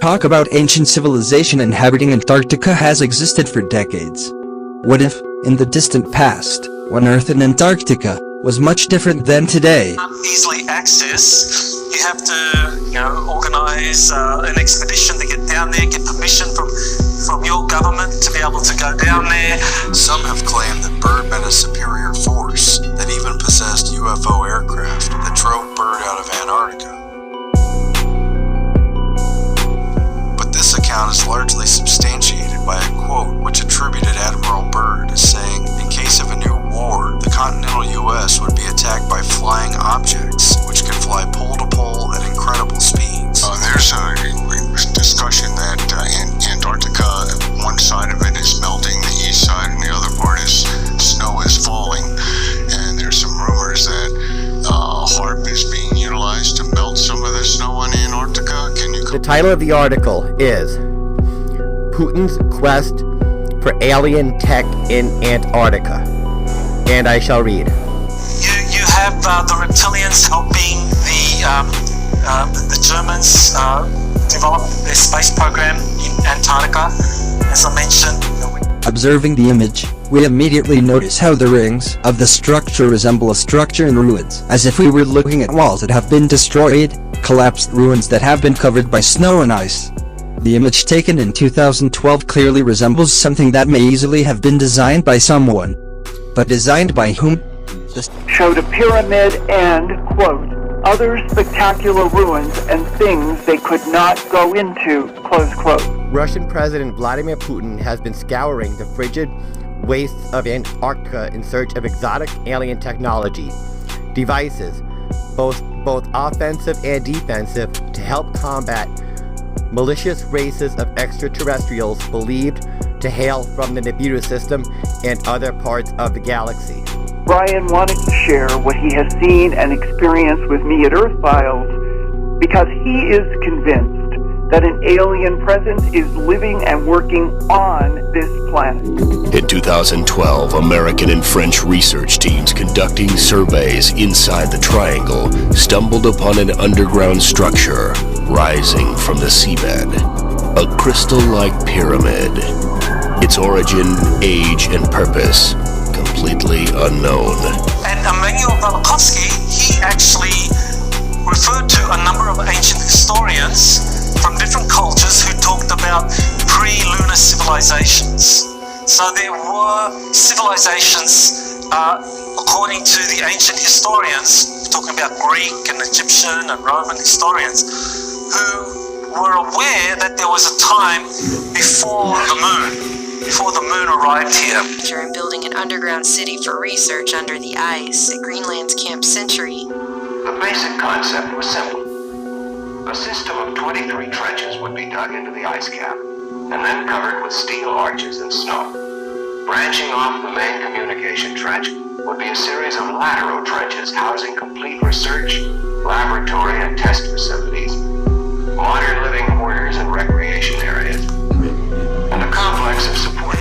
Talk about ancient civilization inhabiting Antarctica has existed for decades. What if, in the distant past, when Earth and Antarctica was much different than today? Easily access. You have to, organize an expedition to get down there, get permission from your government to be able to go down there. Some have claimed that Byrd met a superior force that even possessed UFO aircraft that drove Byrd out of Antarctica. But this account is largely substantiated by a quote which attributed Admiral Byrd as saying, in case of a new war, the continental U.S. would be attacked by flying objects, which could fly pole to pole at incredible speeds. There's a discussion that in Antarctica, one side of it is melting, the east side, and the other part is snow is falling. And there's some rumors that HAARP is being utilized to melt some of the snow on Antarctica. The title of the article is Putin's Quest for Alien Tech in Antarctica. And I shall read. You have the reptilians helping the Germans develop their space program in Antarctica, as I mentioned. Observing the image, we immediately notice how the rings of the structure resemble a structure in ruins, as if we were looking at walls that have been destroyed, collapsed ruins that have been covered by snow and ice. The image taken in 2012 clearly resembles something that may easily have been designed by someone. But designed by whom? Showed a pyramid and, quote, other spectacular ruins and things they could not go into, close quote. Russian President Vladimir Putin has been scouring the frigid wastes of Antarctica in search of exotic alien technology, devices, both offensive and defensive, to help combat malicious races of extraterrestrials believed to hail from the Nibiru system and other parts of the galaxy. Brian wanted to share what he has seen and experienced with me at Earth Files because he is convinced that an alien presence is living and working on this planet. In 2012, American and French research teams conducting surveys inside the Triangle stumbled upon an underground structure rising from the seabed. A crystal-like pyramid. Its origin, age, and purpose completely unknown. And Emmanuel Velikovsky, he actually referred to a number of ancient historians from different cultures who talked about pre-lunar civilizations. So there were civilizations, according to the ancient historians, talking about Greek and Egyptian and Roman historians, who were aware that there was a time before the moon arrived here. During building an underground city for research under the ice at Greenland's Camp Century. The basic concept was simple. A system of 23 trenches would be dug into the ice cap and then covered with steel arches and snow. Branching off the main communication trench would be a series of lateral trenches housing complete research, laboratory, and test facilities, modern living quarters and recreation areas, and a complex of support.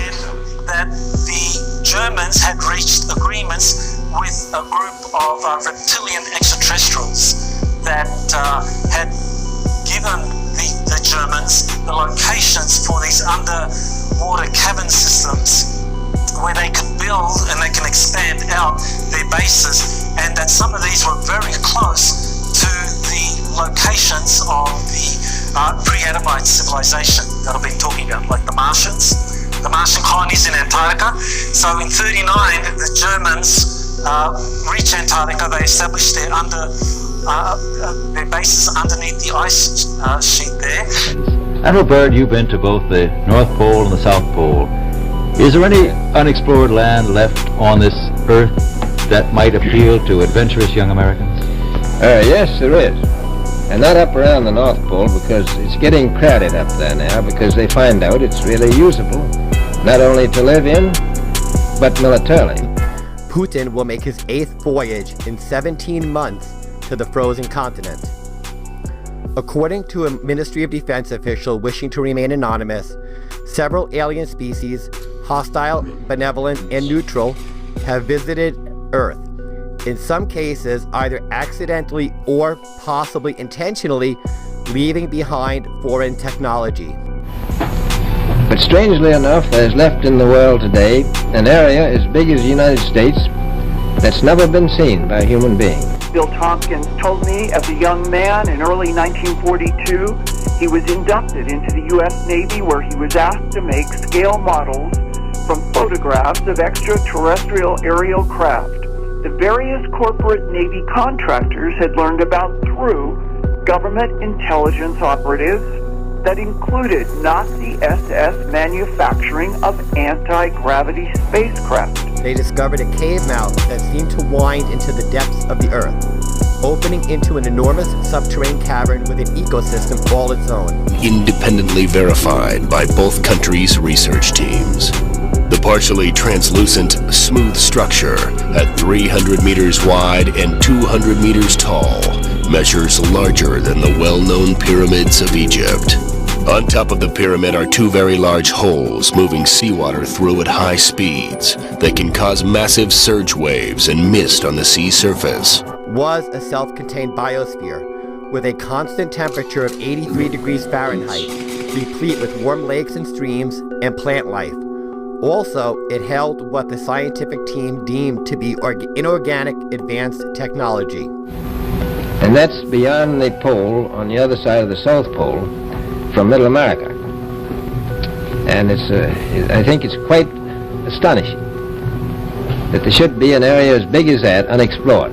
That the Germans had reached agreements with a group of reptilian extraterrestrials that had given the Germans the locations for these underwater cavern systems where they could build and they can expand out their bases, and that some of these were very close to the locations of the pre-Adamite civilization that I've been talking about, like the Martian colonies in Antarctica. So in 39, the Germans reached Antarctica. They established their bases underneath the ice sheet there. Admiral Byrd, you've been to both the North Pole and the South Pole. Is there any unexplored land left on this Earth that might appeal to adventurous young Americans? Yes, there is. And not up around the North Pole, because it's getting crowded up there now, because they find out it's really usable, not only to live in, but militarily. Putin will make his 8th voyage in 17 months to the frozen continent. According to a Ministry of Defense official wishing to remain anonymous, several alien species, hostile, benevolent, and neutral, have visited Earth. In some cases, either accidentally or possibly intentionally leaving behind foreign technology. But strangely enough, there's left in the world today an area as big as the United States that's never been seen by a human being. Bill Tompkins told me as a young man in early 1942, he was inducted into the U.S. Navy, where he was asked to make scale models from photographs of extraterrestrial aerial craft the various corporate Navy contractors had learned about through government intelligence operatives that included Nazi SS manufacturing of anti-gravity spacecraft. They discovered a cave mouth that seemed to wind into the depths of the Earth, opening into an enormous subterranean cavern with an ecosystem all its own. Independently verified by both countries' research teams. The partially translucent, smooth structure at 300 meters wide and 200 meters tall measures larger than the well-known pyramids of Egypt. On top of the pyramid are two very large holes moving seawater through at high speeds that can cause massive surge waves and mist on the sea surface. Was a self-contained biosphere with a constant temperature of 83 degrees Fahrenheit, replete with warm lakes and streams and plant life. Also, it held what the scientific team deemed to be inorganic advanced technology. And that's beyond the pole on the other side of the South Pole from Middle America. And I think it's quite astonishing that there should be an area as big as that unexplored.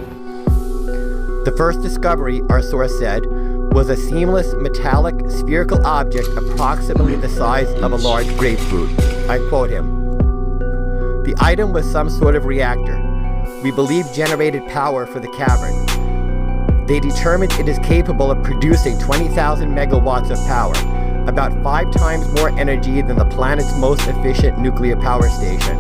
The first discovery, our source said, was a seamless metallic spherical object approximately the size of a large grapefruit. I quote him. The item was some sort of reactor. We believe generated power for the cavern. They determined it is capable of producing 20,000 megawatts of power, about 5 times more energy than the planet's most efficient nuclear power station.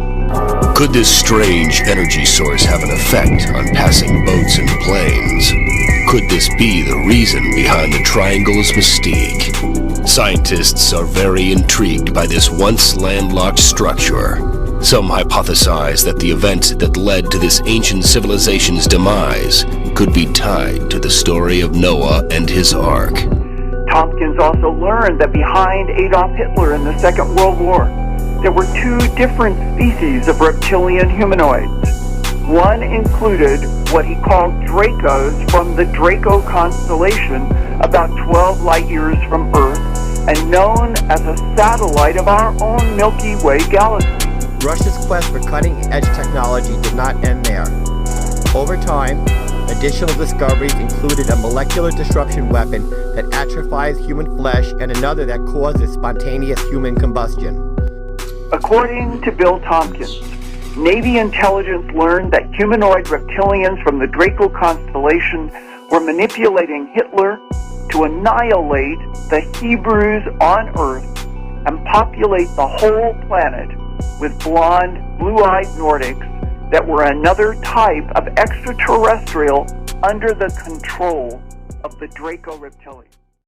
Could this strange energy source have an effect on passing boats and planes? Could this be the reason behind the triangle's mystique? Scientists are very intrigued by this once landlocked structure. Some hypothesize that the event that led to this ancient civilization's demise could be tied to the story of Noah and his ark. Tompkins also learned that behind Adolf Hitler in the Second World War, there were 2 different species of reptilian humanoids. One included what he called Dracos from the Draco constellation, about 12 light years from Earth, and known as a satellite of our own Milky Way galaxy. Russia's quest for cutting-edge technology did not end there. Over time, additional discoveries included a molecular disruption weapon that atrophies human flesh and another that causes spontaneous human combustion. According to Bill Tompkins, Navy intelligence learned that humanoid reptilians from the Draco constellation were manipulating Hitler to annihilate the Hebrews on Earth and populate the whole planet with blonde, blue-eyed Nordics that were another type of extraterrestrial under the control of the Draco reptilian.